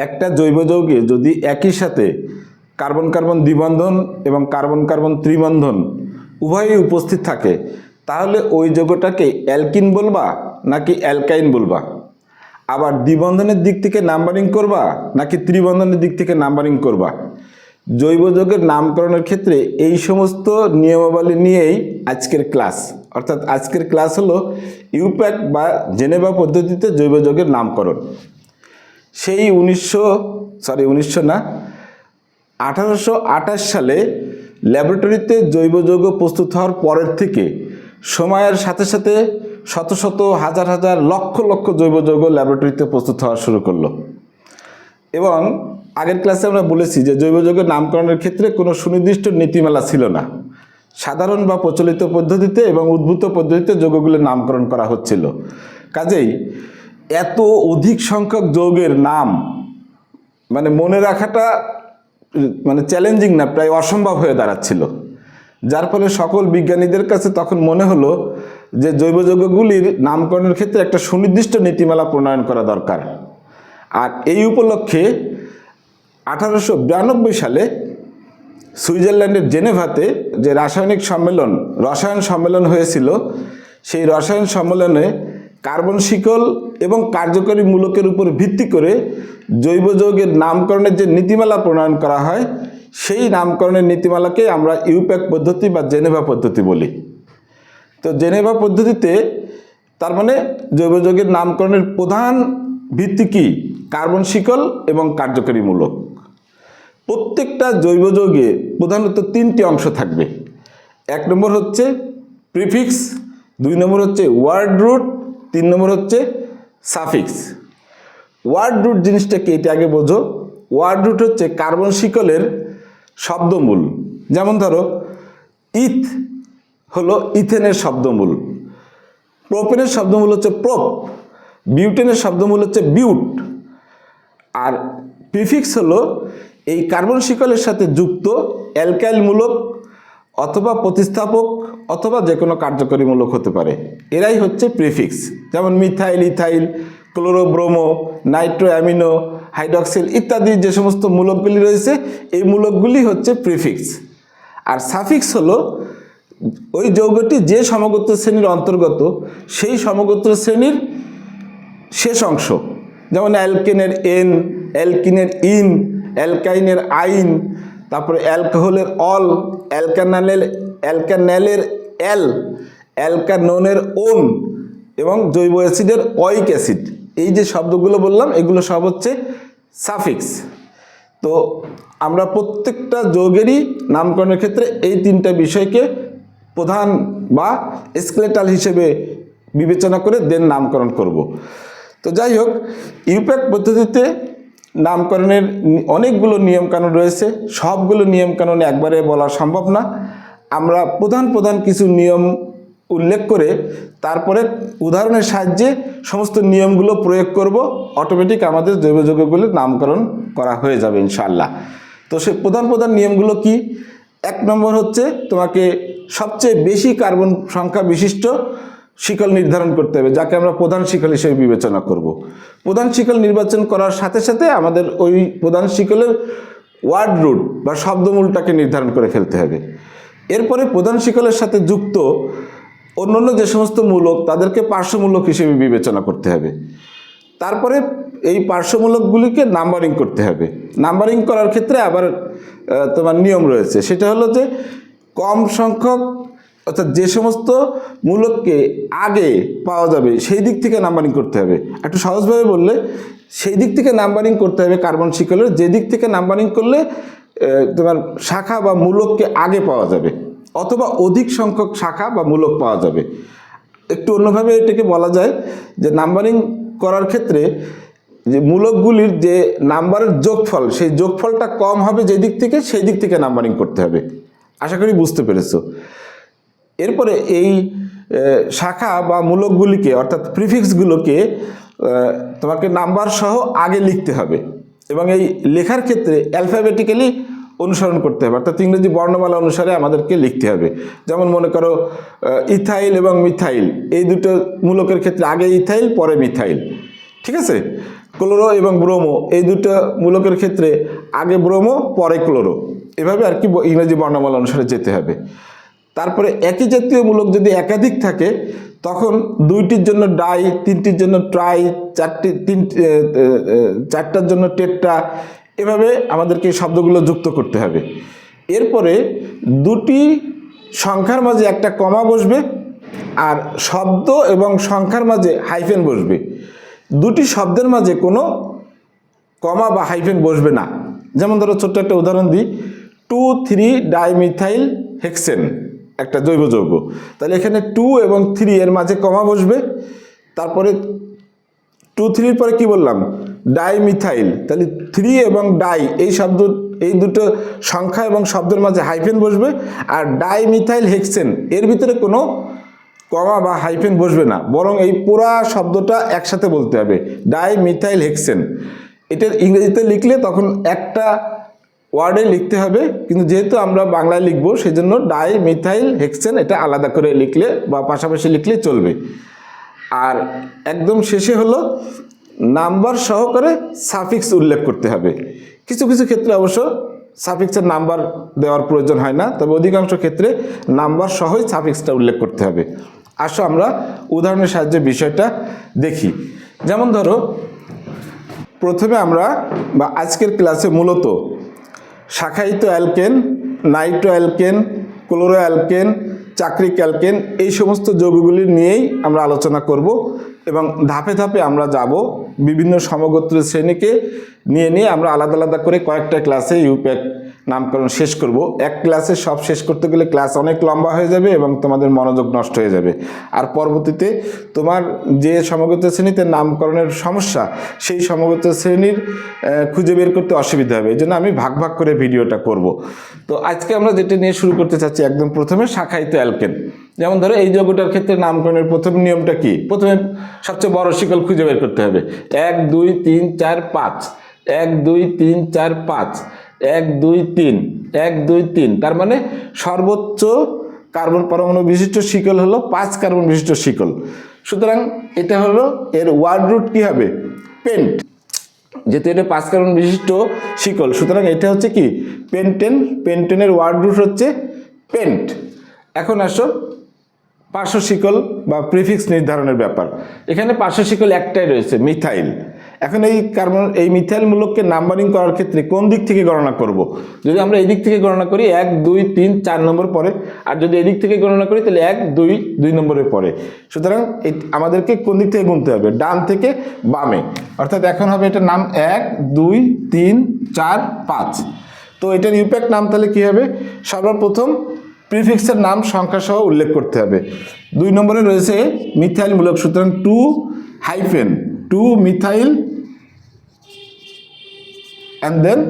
একটা জৈব যৌগে যদি একই সাথে কার্বন কার্বন দ্বিবন্ধন এবং কার্বন কার্বন ত্রিবন্ধন উভয়ই উপস্থিত থাকে, তাহলে ওই যৌগটাকে অ্যালকিন বলবা নাকি অ্যালকাইন বলবা? আবার দ্বিবন্ধনের দিক থেকে নাম্বারিং করবা নাকি ত্রিবন্ধনের দিক থেকে নাম্বারিং করবা? জৈব যৌগের নামকরণের ক্ষেত্রে এই সমস্ত নিয়মাবলী নিয়েই আজকের ক্লাস। অর্থাৎ আজকের ক্লাস হলো ইউপ্যাক বা জেনেভা পদ্ধতিতে জৈব যৌগের নামকরণ। সেই 1828 সালে ল্যাবরেটরিতে জৈব যৌগ প্রস্তুত হওয়ার পরের থেকে সময়ের সাথে সাথে শত শত হাজার হাজার লক্ষ লক্ষ জৈব যৌগ ল্যাবরেটরিতে প্রস্তুত হওয়া শুরু করলো। এবং আগের ক্লাসে আমরা বলেছি যে জৈব যৌগের নামকরণের ক্ষেত্রে কোনো সুনির্দিষ্ট নীতিমালা ছিল না। সাধারণ বা প্রচলিত পদ্ধতিতে এবং উদ্ভূত পদ্ধতিতে যৌগগুলোর নামকরণ করা হচ্ছিল। কাজেই এত অধিক সংখ্যক যৌগের নাম মনে রাখাটা চ্যালেঞ্জিং না, প্রায় অসম্ভব হয়ে দাঁড়াচ্ছিল। যার ফলে সকল বিজ্ঞানীদের কাছে তখন মনে হলো যে জৈব যৌগগুলির নামকরণের ক্ষেত্রে একটা সুনির্দিষ্ট নীতিমালা প্রণয়ন করা দরকার। আর এই উপলক্ষে 1892 সালে সুইজারল্যান্ডের জেনেভাতে যে রসায়ন সম্মেলন হয়েছিল, সেই রসায়ন সম্মেলনে কার্বন শিকল এবং কার্যকরী মূলকের উপর ভিত্তি করে জৈব যৌগের নামকরণের যে নীতিমালা প্রণয়ন করা হয়, সেই নামকরণের নীতিমালাকে আমরা ইউপ্যাক পদ্ধতি বা জেনেভা পদ্ধতি বলি। তো জেনেভা পদ্ধতিতে তার জৈব যৌগের নামকরণের প্রধান ভিত্তি কি? কার্বন শিকল এবং কার্যকরী মূলক। প্রত্যেকটা জৈব যৌগে প্রধানত 3টি অংশ থাকবে। 1 নম্বর হচ্ছে প্রিফিক্স, 2 নম্বর হচ্ছে ওয়ার্ড রুট, 3 নম্বর হচ্ছে সাফিক্স। ওয়ার্ড রুট জিনিসটা কি, এটা আগে বোঝো। ওয়ার্ড রুট হচ্ছে কার্বন শিকলের শব্দমূল। যেমন ধরো ইথ হলো ইথেনের শব্দমূল, প্রোপেনের শব্দমূল হচ্ছে প্রোপ, বিউটেনের শব্দমূল হচ্ছে বিউট। আর প্রিফিক্স হলো এই কার্বন শিকলের সাথে যুক্ত অ্যালকাইল মূলক অথবা প্রতিস্থাপক অথবা যে কোনো কার্যকরী মূলক হতে পারে, এরাই হচ্ছে প্রিফিক্স। যেমন methyl, ethyl, chlorobromo, nitro amino, hydroxyl ইত্যাদি যে সমস্ত মূলকগুলি রয়েছে, এই মূলকগুলি হচ্ছে প্রিফিক্স। আর সাফিক্স হলো ওই যৌগটি যে সমগোত্র শ্রেণীর অন্তর্গত, সেই সমগোত্র শ্রেণীর শেষ অংশ। যেমন অ্যালকেনের এন, অ্যালকিনের ইন, অ্যালকাইনের আইন, তারপরে অ্যালকোহলের অল, অ্যালকানেলের অ্যাল, অ্যালকানোনের ওন এবং জৈব অ্যাসিডের অয়িক অ্যাসিড। এই যে শব্দগুলো বললাম, এগুলো সব হচ্ছে সাফিক্স। তো আমরা প্রত্যেকটা যৌগেরই নামকরণের ক্ষেত্রে এই 3টা বিষয়কে প্রধান বা স্কেলেটাল হিসেবে বিবেচনা করে দেন নামকরণ করব। তো যাই হোক, ইউপ্যাক পদ্ধতিতে নামকরণের অনেকগুলো নিয়মকানুন রয়েছে। সবগুলো নিয়মকানুন একবারে বলা সম্ভব না। আমরা প্রধান কিছু নিয়ম উল্লেখ করে তারপরে উদাহরণের সাহায্যে সমস্ত নিয়মগুলো প্রয়োগ করব। অটোমেটিক আমাদের জৈব যৌগগুলির নামকরণ করা হয়ে যাবে ইনশাআল্লাহ। তো সে প্রধান নিয়মগুলো কি? 1 নম্বর হচ্ছে তোমাকে সবচেয়ে বেশি কার্বন সংখ্যা বিশিষ্ট শিকল নির্ধারণ করতে হবে, যাকে আমরা প্রধান শিকল হিসেবে বিবেচনা করব। প্রধান শিকল নির্বাচন করার সাথে সাথে আমাদের ওই প্রধান শিকলের ওয়ার্ড রুট বা শব্দমূলটাকে নির্ধারণ করে ফেলতে হবে। এরপরে প্রধান শিকলের সাথে যুক্ত অন্যান্য যে সমস্ত মূলক, তাদেরকে পার্শ্বমূলক হিসেবে বিবেচনা করতে হবে। তারপরে এই পার্শ্বমূলকগুলিকে নাম্বারিং করতে হবে। নাম্বারিং করার ক্ষেত্রে আবার তোমার নিয়ম রয়েছে। সেটা হলো যে কম সংখ্যক, অর্থাৎ যে সমস্ত মূলককে আগে পাওয়া যাবে সেই দিক থেকে নাম্বারিং করতে হবে। একটু সহজভাবে বললে, সেই দিক থেকে নাম্বারিং করতে হবে কার্বন শিকলের, যে দিক থেকে নাম্বারিং করলে তোমার শাখা বা মূলককে আগে পাওয়া যাবে, অথবা অধিক সংখ্যক শাখা বা মূলক পাওয়া যাবে। একটু অন্যভাবে এটাকে বলা যায় যে নাম্বারিং করার ক্ষেত্রে যে মূলকগুলির যে নাম্বারের যোগফল, সেই যোগফলটা কম হবে যে দিক থেকে, সেই দিক থেকে নাম্বারিং করতে হবে। আশা করি বুঝতে পেরেছো। এরপরে এই শাখা বা মূলকগুলিকে, অর্থাৎ প্রিফিক্সগুলোকে তোমাকে নাম্বার সহ আগে লিখতে হবে এবং এই লেখার ক্ষেত্রে অ্যালফাবেটিক্যালি অনুসরণ করতে হবে, অর্থাৎ ইংরেজি বর্ণমালা অনুসারে আমাদেরকে লিখতে হবে। যেমন মনে করো ইথাইল এবং মিথাইল, এই দুটো মূলকের ক্ষেত্রে আগে ইথাইল পরে মিথাইল, ঠিক আছে? ক্লোরো এবং ব্রোমো এই দুটো মূলকের ক্ষেত্রে আগে ব্রোমো পরে ক্লোরো, এভাবে আর কি ইংরেজি বর্ণমালা অনুসারে যেতে হবে। তারপরে একই জাতীয় মূলক যদি একাধিক থাকে তখন দুইটির জন্য ডাই, তিনটির জন্য ট্রাই, চারটার জন্য টেট্রা, এভাবে আমাদেরকে এই শব্দগুলো যুক্ত করতে হবে। এরপরে দুটি সংখ্যার মাঝে একটা কমা বসবে আর শব্দ এবং সংখ্যার মাঝে হাইফেন বসবে। দুটি শব্দের মাঝে কোনো কমা বা হাইফেন বসবে না। যেমন ধরো ছোট্ট একটা উদাহরণ দিই, 2,3-ডাইমিথাইল হেক্সেন একটা জৈব যৌগ, তাহলে এখানে 2 এবং 3 এর মাঝে কমা বসবে, তারপরে 2,3 পরে কি বললাম, ডাইমিথাইল, তাহলে 3 এবং ডাই এই দুটো সংখ্যা এবং শব্দের মাঝে হাইফেন বসবে, আর ডাইমিথাইল হেক্সেন এর ভিতরে কোনো কমা বা হাইফেন বসবে না, বরং এই পুরা শব্দটা একসাথে বলতে হবে, ডাইমিথাইল হেক্সেন। এটার ইংরেজিতে লিখলে তখন একটা ওয়ার্ডে লিখতে হবে, কিন্তু যেহেতু আমরা বাংলায় লিখবো সেজন্য ডাইমিথাইল হেক্সেন এটা আলাদা করে লিখলে বা পাশাপাশি লিখলে চলবে। আর একদম শেষে হলো নাম্বার সহকারে সাফিক্স উল্লেখ করতে হবে। কিছু কিছু ক্ষেত্রে অবশ্য সাফিক্সের নাম্বার দেওয়ার প্রয়োজন হয় না, তবে অধিকাংশ ক্ষেত্রে নাম্বার সহই সাফিক্সটা উল্লেখ করতে হবে। আসো আমরা উদাহরণের সাহায্যে বিষয়টা দেখি। যেমন ধরো প্রথমে আমরা বা আজকের ক্লাসে মূলত শাখায়িত alkane, nitro alkane, chloro alkane, চাক্রিক অ্যালকেন এই সমস্ত যৌগগুলি নিয়েই আমরা আলোচনা করব এবং ধাপে ধাপে আমরা যাব বিভিন্ন সমগোত্রের শ্রেণীকে নিয়ে আমরা আলাদা আলাদা করে কয়েকটা ক্লাসে ইউপ্যাক নামকরণ শেষ করব। এক ক্লাসে সব শেষ করতে গেলে ক্লাস অনেক লম্বা হয়ে যাবে এবং তোমাদের মনোযোগ নষ্ট হয়ে যাবে। আর পরবর্তীতে তোমার যে সমগোত্র শ্রেণীতে নামকরণের সমস্যা সেই সমগোত্র শ্রেণীর খুঁজে বের করতে অসুবিধা হবে, এই জন্য আমি ভাগ ভাগ করে ভিডিওটা করব। তো আজকে আমরা যেটা নিয়ে শুরু করতে চাচ্ছি একদম প্রথমে শাখায়িত অ্যালকেন। যেমন ধরো এই যৌগটার ক্ষেত্রে নামকরণের প্রথম নিয়মটা কি, প্রথমে সবচেয়ে বড় শিকল খুঁজে বের করতে হবে। 1 2 3 4 5, 1 2 3 4 5, 1 2 3, 1 2 3, তার মানে সর্বোচ্চ কার্বন পরমাণু বিশিষ্ট শিকল হলো 5 কার্বন বিশিষ্ট শিকল। সুতরাং এটা হলো এর ওয়ার্ড রুট কি হবে, পেন্ট, যেহেতু এটা 5 কার্বন বিশিষ্ট শিকল সুতরাং এটা হচ্ছে কি পেন্টেন। পেন্টেনের ওয়ার্ড রুট হচ্ছে পেন্ট। এখন আসো পার্শ্ব শিকল বা প্রিফিক্স নির্ধারণের ব্যাপার। এখানে পার্শ্ব শিকল একটাই রয়েছে, মিথাইল। এখন এই মিথাইল মূলককে নাম্বারিং করার ক্ষেত্রে কোন দিক থেকে গণনা করব? যদি আমরা এই দিক থেকে গণনা করি 1 2 3 4 নম্বর পরে, আর যদি এদিক থেকে গণনা করি তাহলে 1 2 2 নম্বরে পরে। সুতরাং আমাদেরকে কোন দিক থেকে গুনতে হবে, ডান থেকে বামে। অর্থাৎ এখন হবে এটার নাম 1 2 3 4 5। তো এটার ইউপ্যাক্ট নাম তাহলে কি হবে, সর্বপ্রথম প্রিফিক্সের নাম সংখ্যা সহ উল্লেখ করতে হবে। 2 নম্বরে রয়েছে মিথাইল মূলক, সুতরাং 2 মিথাইল অ্যান্ড দেন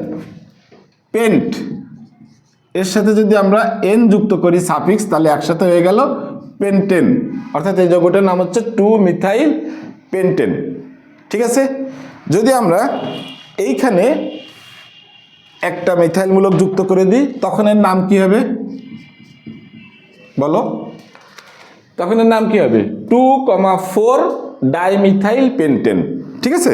পেন্ট। এর সাথে যদি আমরা এন যুক্ত করি সাফিক্স তাহলে একসাথে হয়ে গেল পেন্টেন। অর্থাৎ এই যৌগটার নাম হচ্ছে 2 মিথাইল পেন্টেন। ঠিক আছে, যদি আমরা এইখানে একটা মিথাইল মূলক যুক্ত করে দিই তখন এর নাম কি হবে বলো, তখন এর নাম কি হবে 2,4 ডাইমিথাইল পেন্টেন। ঠিক আছে,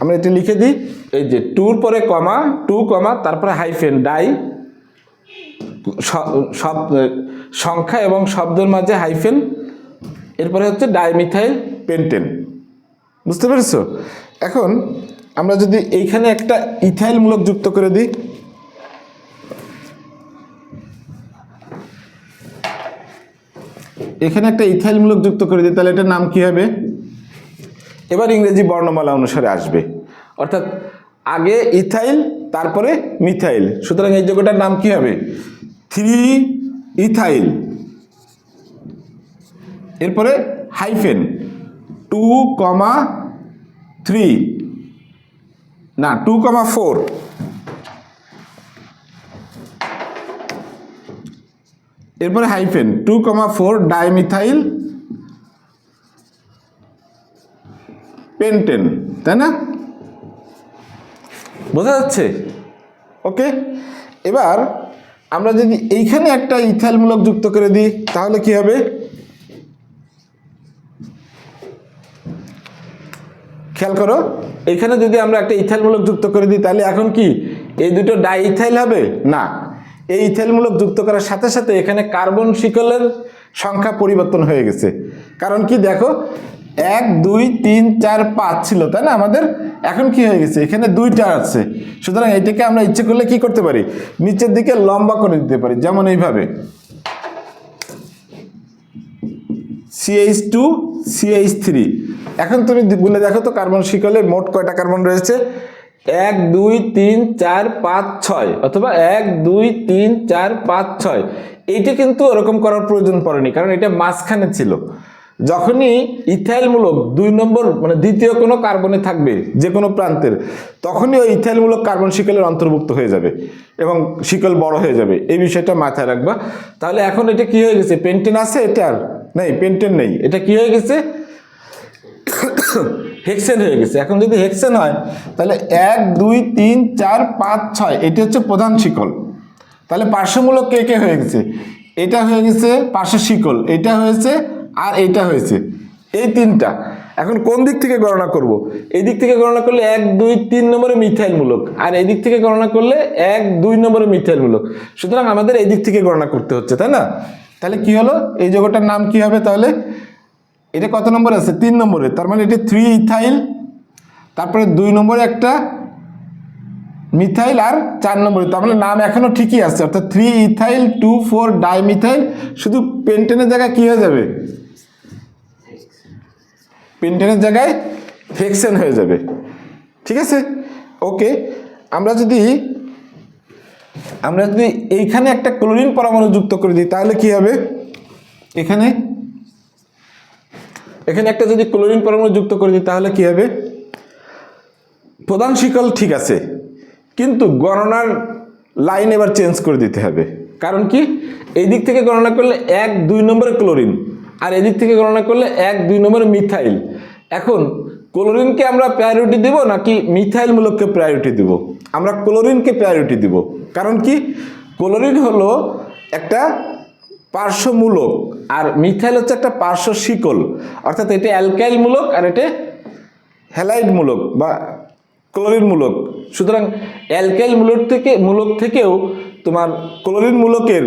আমরা এটা লিখে দিই, এই যে 2 পরে কমা 2 কমা তারপরে হাইফেন ডাই, সব সংখ্যা এবং শব্দের মাঝে হাইফেন, এরপরে হচ্ছে ডাইমিথাইল পেন্টেন। বুঝতে পেরেছো? এখন আমরা যদি এইখানে একটা ইথাইল মূলক যুক্ত করে দিই, এখানে একটা ইথাইল মূলক যুক্ত করে দিই তাহলে এটার নাম কি হবে, এবার ইংরেজি বর্ণমালা অনুসারে আসবে, অর্থাৎ আগে ইথাইল তারপরে মিথাইল। সুতরাং এই যৌগটার নাম কি হবে 3 ইথাইল, এরপরে হাইফেন 2,3 না 2,4, এরপরে হাইফেন 2,4 ডাইমিথাইল পেন্টেন, তাই না? বোঝা যাচ্ছে? ওকে, এবার আমরা যদি এইখানে একটা ইথাইল মূলক যুক্ত করে দিই তাহলে কি হবে খেয়াল করো, এখানে যদি আমরা একটা ইথাইল মূলক যুক্ত করে দিই তাহলে এখন কি এই দুটো ডাই ইথাইল হবে না, এই ইথাইল মূলক যুক্ত করার সাথে সাথে এখানে কার্বন শিকলের সংখ্যা পরিবর্তন হয়ে গেছে। কারণ কি দেখো 1 2 3 4 5 ছিল তাই না আমাদের, এখন কি হয়ে গেছে এখানে 2টা আছে। সুতরাং এটাকে আমরা ইচ্ছে করলে কি করতে পারি, নিচের দিকে লম্বা করে দিতে পারি, যেমন এইভাবে CH2 CH3। এখন তুমি বলে দেখো তো কার্বন শিকলে মোট কয়টা কার্বন রয়েছে, 1 2 3 4 5 6 অথবা 1 2 3 4 5 6। এইটা কিন্তু ওরকম করার প্রয়োজন পড়েনি, কারণ এটা মাঝখানে ছিল। যখনই ইথাইল মূলক 2 নম্বর মানে দ্বিতীয় কোনো কার্বনে থাকবে যে কোনো প্রান্তের, তখনই ওই ইথাইল মূলক কার্বন শিকলের অন্তর্ভুক্ত হয়ে যাবে এবং শিকল বড় হয়ে যাবে, এই বিষয়টা মাথায় রাখবা। তাহলে এখন এটা কি হয়ে গেছে, পেন্টেন আছে, এটা আর নেই, পেন্টেন নেই, এটা কি হয়ে গেছে হেক্সেন হয়ে গেছে। এখন যদি হেক্সেন হয় তাহলে 1 2 3 4 5 6 এটি হচ্ছে প্রধান শিকল। তাহলে পার্শ্বমূলক কে কে হয়ে গেছে, এটা হয়ে গেছে পার্শ্ব শিকল, এটা হয়েছে আর এইটা হয়েছে, এই তিনটা। এখন কোন দিক থেকে গণনা করব, এই দিক থেকে গণনা করলে 1 2 3 নম্বরে মিথাইল মূলক, আর এই দিক থেকে গণনা করলে 1 2 নম্বরে মিথাইল মূলক। সুতরাং আমাদের এই দিক থেকে গণনা করতে হচ্ছে তাই না। তাহলে কি হলো, এই যৌগটার নাম কি হবে, তাহলে এটা কত নম্বর আছে, 3 নম্বরে, তার মানে এটা 3 ইথাইল, তারপরে 2 নম্বরে একটা মিথাইল আর 4 নম্বরে, তার মানে নাম এখনো ঠিকই আছে, অর্থাৎ 3 ইথাইল 2 4 ডাইমিথাইল। শুধু পেন্টেনের জায়গায় কি হয়ে যাবে, পেন্টেনের জায়গায় হেক্সেন হয়ে যাবে, ঠিক আছে। ওকে, আমরা যদি এইখানে একটা ক্লোরিন পরমাণু যুক্ত করে দিই তাহলে কি হবে, এখানে একটা যদি ক্লোরিন পরমাণু যুক্ত করে দিই তাহলে কি হবে, প্রধান শিকল ঠিক আছে, কিন্তু গণনার লাইন এবার চেঞ্জ করে দিতে হবে। কারণ কি, এই দিক থেকে গণনা করলে 1 2 নম্বরে ক্লোরিন, আর এদিক থেকে গণনা করলে 1 2 নম্বরে মিথাইল। এখন ক্লোরিনকে আমরা প্রায়োরিটি দেব নাকি মিথাইল মূলককে প্রায়োরিটি দেব, আমরা ক্লোরিনকে প্রায়োরিটি দেব। কারণ কি, ক্লোরিন হলো একটা পার্শ্বমূলক আর মিথাইল হচ্ছে একটা পার্শ্ব শিকল, অর্থাৎ এটা অ্যালকাইল মূলক আর এটা হ্যালাইড মূলক বা ক্লোরিন মূলক। সুতরাং অ্যালকাইল মূলক থেকেও তোমার ক্লোরিন মূলকের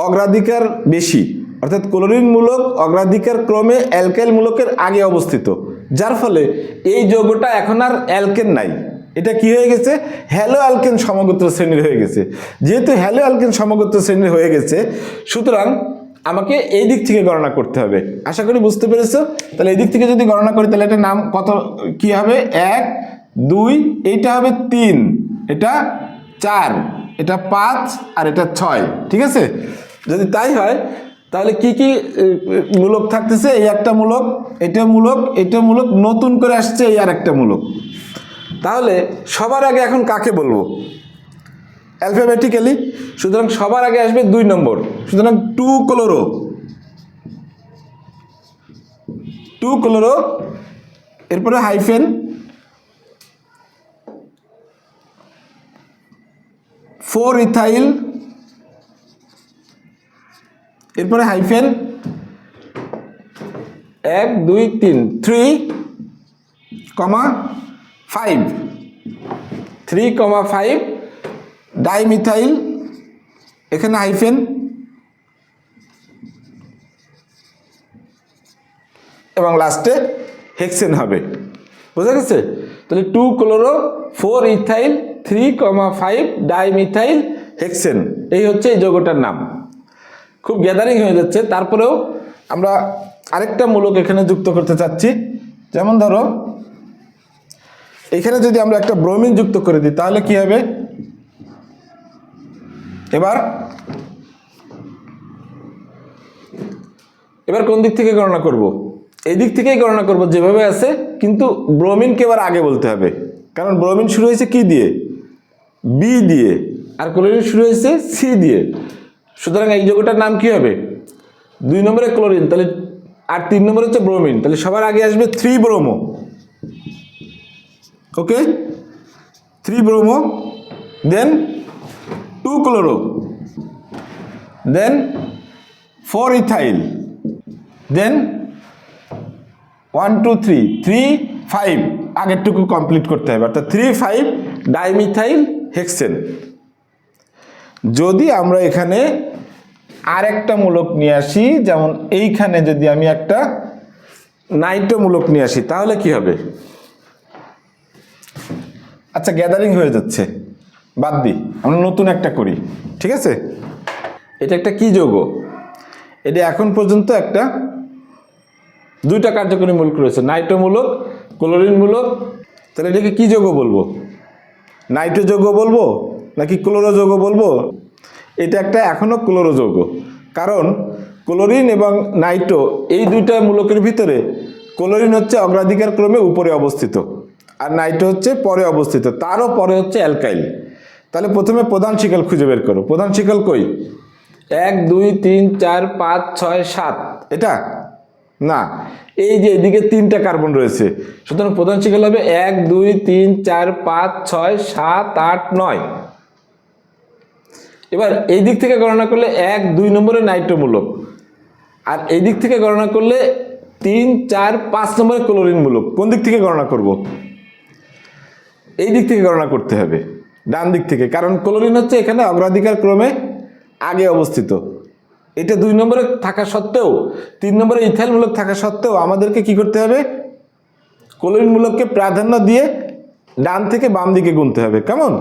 অগ্রাধিকার বেশি, অর্থাৎ ক্লোরিন মূলক অগ্রাধিকার ক্রমে অ্যালকাইল মূলকের আগে অবস্থিত, যার ফলে এই যৌগটা এখন আর অ্যালকেন নাই, এটা কি হয়ে গেছে, হ্যালো অ্যালকেন সমগোত্র শ্রেণীর হয়ে গেছে। যেহেতু হ্যালো অ্যালকেন সমগোত্র শ্রেণীর হয়ে গেছে, সুতরাং আমাকে এই দিক থেকে গণনা করতে হবে। আশা করি বুঝতে পেরেছো। তাহলে এই দিক থেকে যদি গণনা করি তাহলে এটার নাম কত কি হবে, 1 2, এইটা হবে 3, এটা 4, এটা 5 আর এটা 6, ঠিক আছে। যদি তাই হয় তাহলে কি কি মূলক থাকতেছে, এই একটা মূলক, এটা মূলক, এটা মূলক, নতুন করে আসছে এই আর একটা মূলক। তাহলে সবার আগে এখন কাকে বলবো, অ্যালফাবেটিক্যালি। সুতরাং সবার আগে আসবে 2 নম্বর, সুতরাং 2 ক্লোরো, এরপরে হাইফেন, 4 ইথাইল, এরপরে হাইফেন 1 2 3 3, 5, 3, 5 ডাইমিথাইল, এখানে হাইফেন, এবং লাস্টে হেক্সেন হবে। বুঝা গেছে। তাহলে 2 ক্লোরো 4 ইথাইল 3, 5 ডাইমিথাইল হেক্সেন, এই হচ্ছে এই যৌগটার নাম। খুব গ্যাদারিং হয়ে যাচ্ছে, তারপরেও আমরা আরেকটা মূলক এখানে যুক্ত করতে চাচ্ছি। যেমন ধরো এখানে যদি আমরা একটা ব্রোমিন যুক্ত করে দিই তাহলে কি হবে, এবার কোন দিক থেকে গণনা করব, এই দিক থেকেই গণনা করব যেভাবে আছে, কিন্তু ব্রোমিনকে এবার আগে বলতে হবে, কারণ ব্রোমিন শুরু হয়েছে কি দিয়ে, বি দিয়ে, আর ক্লোরিন শুরু হয়েছে সি দিয়ে। সুতরাং এই যৌগটার নাম কি হবে, 2 নম্বরে ক্লোরিন, তাহলে আর 3 নম্বরে হচ্ছে ব্রোমিন, তাহলে সবার আগে আসবে 3 ব্রোমো। ওকে, 3 ব্রোমো, দেন 2 ক্লোরো, দেন 4 ইথাইল, দেন 1 2 3, 5 আগেরটুকু কমপ্লিট করতে হবে, অর্থাৎ 3,5 ডাইমিথাইল হেক্সেন। যদি আমরা এখানে আরেকটা মূলক নিয়ে আসি, যেমন এইখানে যদি আমি একটা নাইট্রো মূলক নিয়ে আসি তাহলে কি হবে? আচ্ছা, গ্যাদারিং হয়ে যাচ্ছে, বাদ দিই, আমরা নতুন একটা করি, ঠিক আছে? এটা একটা কি যৌগ? এটা এখন পর্যন্ত একটা দুইটা কার্যকরী মূলক রয়েছে, নাইট্রো মূলক, ক্লোরিন মূলক। তাহলে এটাকে কি যৌগ বলবো? নাইট্রো যৌগ বলবো নাকি ক্লোরো যৌগ বলবো? এটা একটা এখনো ক্লোরো যৌগ, কারণ ক্লোরিন এবং নাইট্রো এই দুইটা মূলকের ভিতরে ক্লোরিন হচ্ছে অগ্রাধিকার ক্রমে উপরে অবস্থিত আর নাইট্রো হচ্ছে পরে অবস্থিত, তারও পরে হচ্ছে অ্যালকাইল। তাহলে প্রথমে প্রধান শিকল খুঁজে বের করো। প্রধান শিকল কই? 1 2 3 4 5 6 7, এটা না, এই যে এদিকে 3টা কার্বন রয়েছে, সুতরাং প্রধান শিকল হবে 1 2 3 4 5 6 7 8 9। এবার এই দিক থেকে গণনা করলে 1 2 নম্বরে নাইট্রো মূলক, আর এই দিক থেকে গণনা করলে 3 4 5 নম্বরে ক্লোরিন মূলক। কোন দিক থেকে গণনা করব? এই দিক থেকে গণনা করতে হবে, ডান দিক থেকে, কারণ ক্লোরিন হচ্ছে এখানে অগ্রাধিকার ক্রমে আগে অবস্থিত। এটা 2 নম্বরে থাকা সত্ত্বেও, 3 নম্বরে ইথাইল মূলক থাকা সত্ত্বেও আমাদেরকে কি করতে হবে? ক্লোরিন মূলককে প্রাধান্য দিয়ে ডান থেকে বাম দিকে গুনতে হবে। কেমন?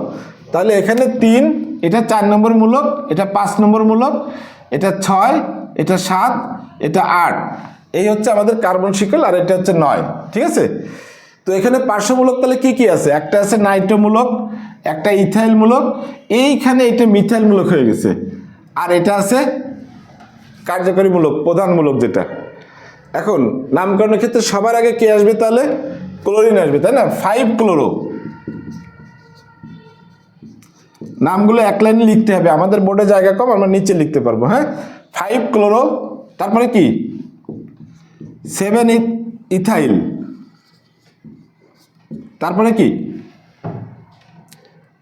তাহলে এখানে 3, এটা 4 নম্বর মূলক, এটা 5 নম্বর মূলক, এটা 6, এটা 7, এটা 8। এই হচ্ছে আমাদের কার্বন শিকল, আর এটা হচ্ছে 9, ঠিক আছে? তো এখানে পার্শ্বমূলক তাহলে কি কি আছে? একটা আছে নাইট্রো মূলক, একটা ইথাইল মূলক, এইখানে এটা মিথাইল মূলক হয়ে গেছে, আর এটা আছে কার্যকরী মূলক, প্রধান মূলক যেটা। এখন নামকরণের ক্ষেত্রে সবার আগে কে আসবে? তাহলে ক্লোরিন আসবে, তাই না? 5 ক্লোরো। নামগুলো এক লাইনে লিখতে হবে, আমাদের বোর্ডে জায়গা কম, আমরা নিচে লিখতে পারবো। হ্যাঁ, 5 ক্লোরো, তারপরে কি 7 ইথাইল, তারপরে কি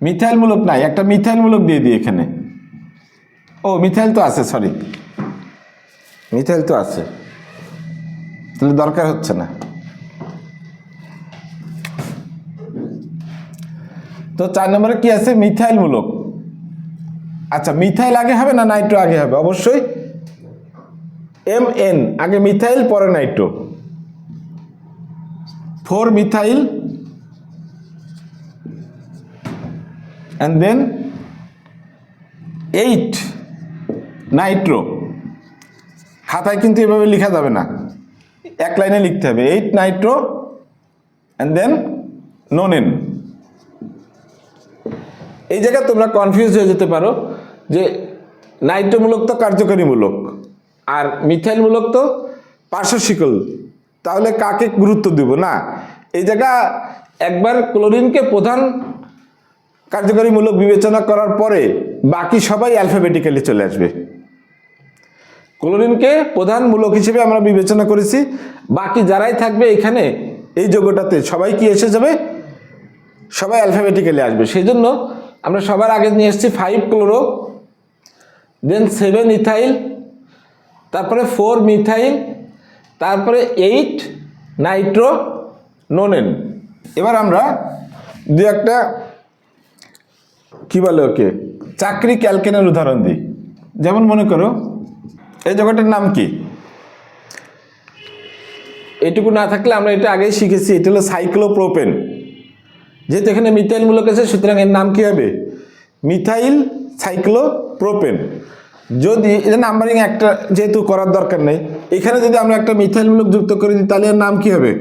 মিথাইল মূলক নাই, একটা মিথাইল মূলক দিয়ে দিই এখানে। ও মিথাইল তো আছে, সরি, মিথাইল তো আছে, তাহলে দরকার হচ্ছে না। তো 4 নম্বরে কি আছে? মিথাইল মূলক। আচ্ছা, মিথাইল আগে হবে না নাইট্রো আগে হবে? অবশ্যই MN আগে মিথাইল পরে Nitro. 4 methyl and then 8 Nitro. খাতায় কিন্তু এভাবে লেখা যাবে না, এক লাইনে লিখতে হবে, 8 নাইট্রো and then নোনেন। এই জায়গায় তোমরা কনফিউজ হয়ে যেতে পারো যে নাইট্রো মূলক তো কার্যকরী মূলক আর মিথাইল মূলক তো পার্শ্ব শিকল, তাহলে কাকে গুরুত্ব দিব? না, এই জায়গা একবার ক্লোরিনকে প্রধান কার্যকরী মূলক বিবেচনা করার পরে বাকি সবাই অ্যালফাবেটিক্যালি চলে আসবে। ক্লোরিনকে প্রধান মূলক হিসেবে আমরা বিবেচনা করেছি, বাকি যারাই থাকবে এখানে এই যৌগটাতে সবাই কি এসে যাবে? সবাই অ্যালফাবেটিক্যালি আসবে। সেই জন্য আমরা সবার আগে নিয়ে এসেছি 5 ক্লোরো, দেন 7 ইথাইল, তারপরে 4 মিথাইল, তারপরে 8 নাইট্রো নোনেন। এবার আমরা দু একটা কি বলে ওকে চাকরি ক্যালকেনের উদাহরণ দিই। যেমন মনে করো এই যৌগটার নাম কি? এটুকু না থাকলে আমরা এটা আগেই শিখেছি, এটা হলো সাইক্লোপ্রোপেন। যেহেতু এখানে মিথাইল মূলক আছে, সুতরাং এর নাম কি হবে? Methyl cyclopropane. যদি এটা নাম্বারিং একটা যেহেতু করার দরকার নেই, এখানে যদি আমরা একটা মিথাইল মূলক যুক্ত করে দিই তাহলে এর নাম কি হবে?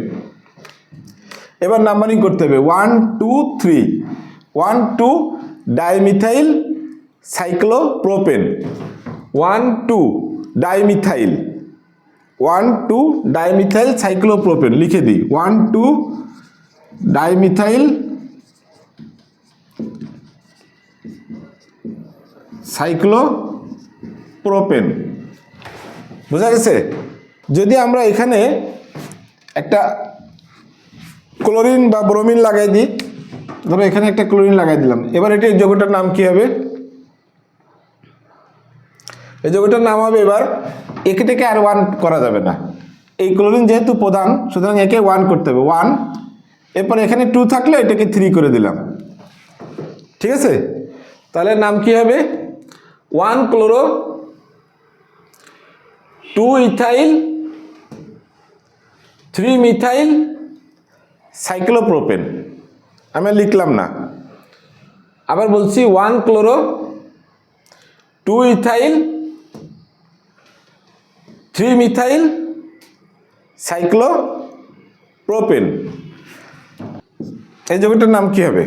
এবার নাম্বারিং করতে হবে 1 2 3, 1 2 dimethyl cyclopropane, 1 2 dimethyl, 1 2 dimethyl cyclopropane লিখে দিই, 1 2 ডাইমিথাইল সাইক্লোপ্রোপেন। বোঝা গেছে? যদি আমরা এখানে একটা ক্লোরিন বা ব্রোমিন লাগাই দিই, ধরো এখানে একটা ক্লোরিন লাগাই দিলাম, এবার এটা এই যৌগটার নাম কি হবে? এই যৌগটার নাম হবে, এবার একে থেকে আর 1 করা যাবে না, এই ক্লোরিন যেহেতু প্রধান সুতরাং একে 1 করতে হবে, 1 এরপর এখানে 2 থাকলে এটাকে 3 করে দিলাম, ঠিক আছে? তাহলে নাম কি হবে? 1 ক্লোরো 2 ইথাইল 3 মিথাইল সাইক্লোপ্রোপেন। আমি লিখলাম না, আবার বলছি 1 ক্লোরো 2 ইথাইল 3 মিথাইল সাইক্লোপ্রোপেন। এই যৌগটার নাম কি হবে?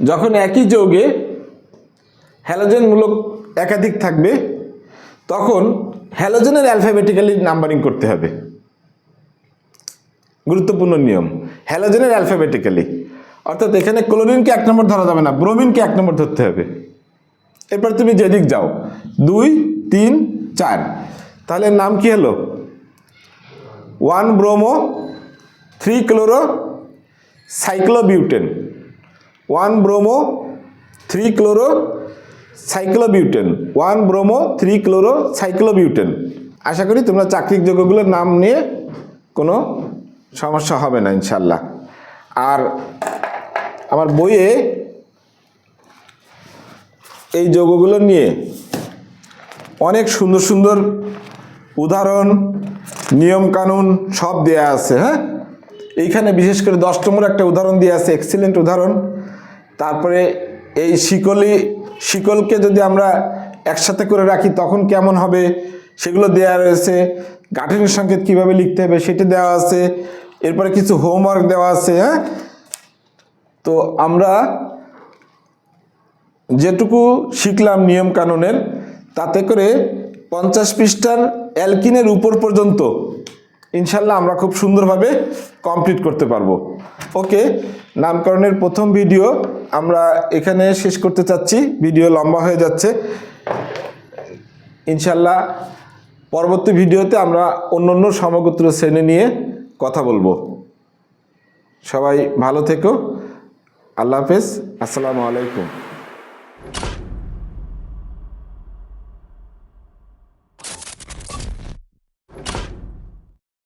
যখন একই যৌগে হ্যালোজেন মূলক একাধিক থাকবে তখন হ্যালোজেনের অ্যালফাবেটিক্যালি নাম্বারিং করতে হবে। গুরুত্বপূর্ণ নিয়ম, হ্যালোজেনের অ্যালফাবেটিক্যালি, অর্থাৎ এখানে ক্লোরিনকে 1 নম্বর ধরা যাবে না, ব্রোমিনকে 1 নম্বর ধরতে হবে। এরপর তুমি যেদিক যাও 2 3 4, তাহলে নাম কি হলো? 1 bromo 3 chloro cyclobutane. 1 bromo 3 chloro cyclobutane. 1 bromo 3 chloro cyclobutane. আশা করি তোমরা চাকরির যৌগগুলোর নাম নিয়ে কোনো সমস্যা হবে না ইনশাল্লাহ। আর আমার বইয়ে এই যৌগগুলো নিয়ে অনেক সুন্দর সুন্দর উদাহরণ, নিয়মকানুন সব দেয়া আছে। হ্যাঁ, এইখানে বিশেষ করে 10 নম্বর একটা উদাহরণ দেওয়া আছে, এক্সিলেন্ট উদাহরণ। তারপরে এই শিকলকে যদি আমরা একসাথে করে রাখি তখন কেমন হবে সেগুলো দেওয়া রয়েছে। গাঠনিক সংকেত কিভাবে লিখতে হবে সেটা দেওয়া আছে। এরপরে কিছু হোমওয়ার্ক দেওয়া আছে। হ্যাঁ, তো আমরা যেটুকু শিখলাম নিয়ম কানুনের, তাতে করে 50 পৃষ্ঠার অ্যালকিনের উপর পর্যন্ত ইনশাল্লাহ আমরা খুব সুন্দরভাবে কমপ্লিট করতে পারবো। ওকে, নামকরণের প্রথম ভিডিও আমরা এখানে শেষ করতে চাচ্ছি, ভিডিও লম্বা হয়ে যাচ্ছে। ইনশাল্লাহ পরবর্তী ভিডিওতে আমরা অন্য সমগোত্র শ্রেণী নিয়ে কথা বলবো। সবাই ভালো থেকো, আল্লাহ হাফেজ, আসসালামু আলাইকুম।